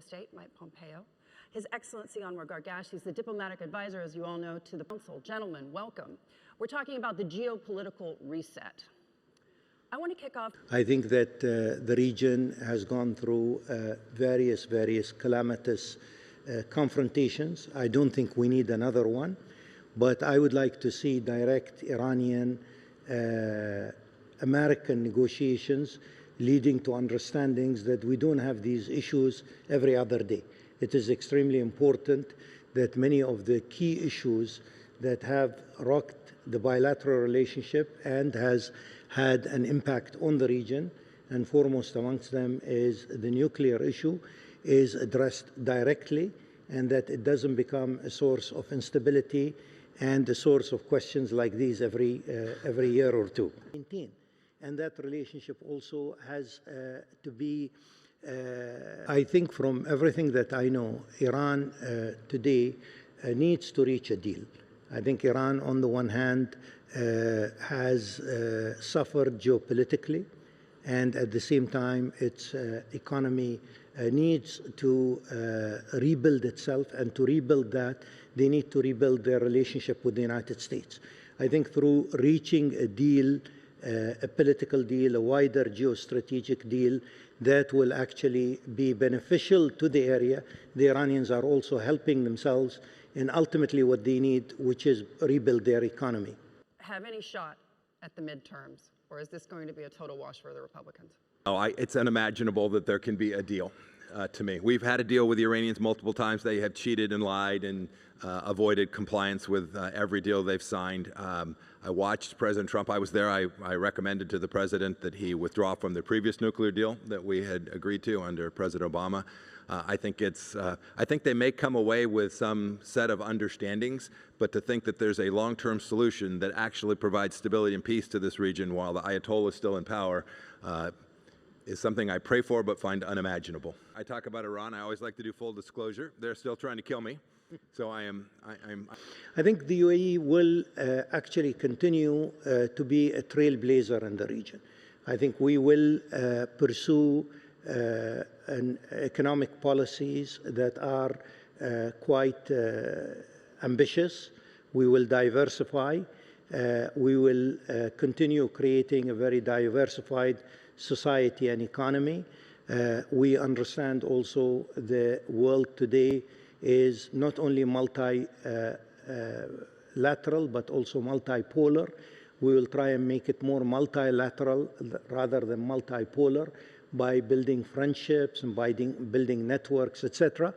State Mike Pompeo, His Excellency Anwar Gargash, he's the diplomatic advisor, as you all know, to the Council. Gentlemen, welcome. We're talking about the geopolitical reset. I want to kick off. I think that the region has gone through various calamitous confrontations. I don't think we need another one, but I would like to see direct Iranian American negotiations leading to understandings that we don't have these issues every other day. It is extremely important that many of the key issues that have rocked the bilateral relationship and has had an impact on the region, and foremost amongst them is the nuclear issue, is addressed directly, and that it doesn't become a source of instability and a source of questions like these every year or two. And that relationship also has to be, I think from everything that I know, Iran today needs to reach a deal. I think Iran, on the one hand, has suffered geopolitically, and at the same time, its economy needs to rebuild itself, and to rebuild that, they need to rebuild their relationship with the United States. I think through reaching a deal, a political deal, a wider geostrategic deal that will actually be beneficial to the area, the Iranians are also helping themselves in ultimately what they need, which is rebuild their economy. Have any shot at the midterms, or is this going to be a total wash for the Republicans? Oh, it's unimaginable that there can be a deal. To me, we've had a deal with the Iranians multiple times. They have cheated and lied and avoided compliance with every deal they've signed. I watched President Trump. I was there. I recommended to the president that he withdraw from the previous nuclear deal that we had agreed to under President Obama. I think they may come away with some set of understandings, but to think that there's a long-term solution that actually provides stability and peace to this region while the Ayatollah is still in power is something I pray for but find unimaginable. I talk about Iran. I always like to do full disclosure. They're still trying to kill me. So I think the UAE will actually continue to be a trailblazer in the region. I think we will pursue economic policies that are quite ambitious. We will diversify. We will continue creating a very diversified society and economy. We understand also the world today is not only multilateral but also multipolar. We will try and make it more multilateral rather than multipolar by building friendships and by building networks, etc.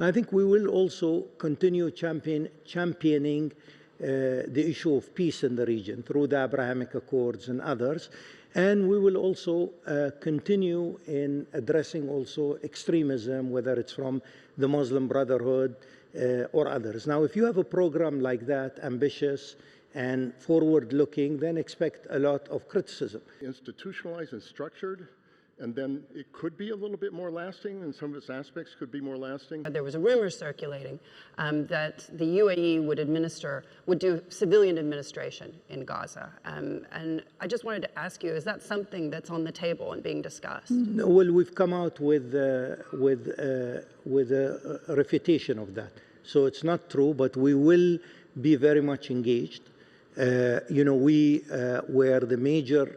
I think we will also continue championing the issue of peace in the region through the Abrahamic Accords and others. And we will also continue in addressing also extremism, whether it's from the Muslim Brotherhood or others. Now, if you have a program like that, ambitious and forward-looking, then expect a lot of criticism. Institutionalized and structured, and then it could be a little bit more lasting, and some of its aspects could be more lasting. There was a rumor circulating that the UAE would do civilian administration in Gaza. And I just wanted to ask you, is that something that's on the table and being discussed? No, well, we've come out with a refutation of that. So it's not true, but we will be very much engaged. We were the major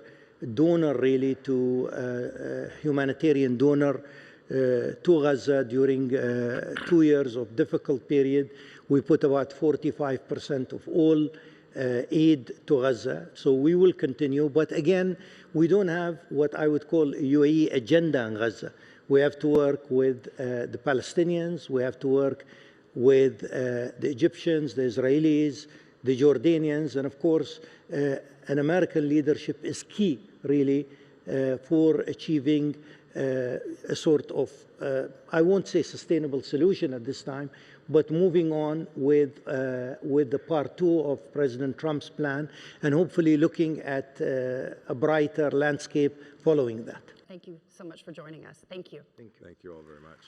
donor really to humanitarian donor to Gaza during 2 years of difficult period. We put about 45% of all aid to Gaza. So we will continue. But again, we don't have what I would call a UAE agenda in Gaza. We have to work with the Palestinians. We have to work with the Egyptians, the Israelis, the Jordanians, and of course, an American leadership is key, really, for achieving a sort of, I won't say sustainable solution at this time, but moving on with the part 2 of President Trump's plan, and hopefully looking at a brighter landscape following that. Thank you so much for joining us. Thank you. Thank you all very much.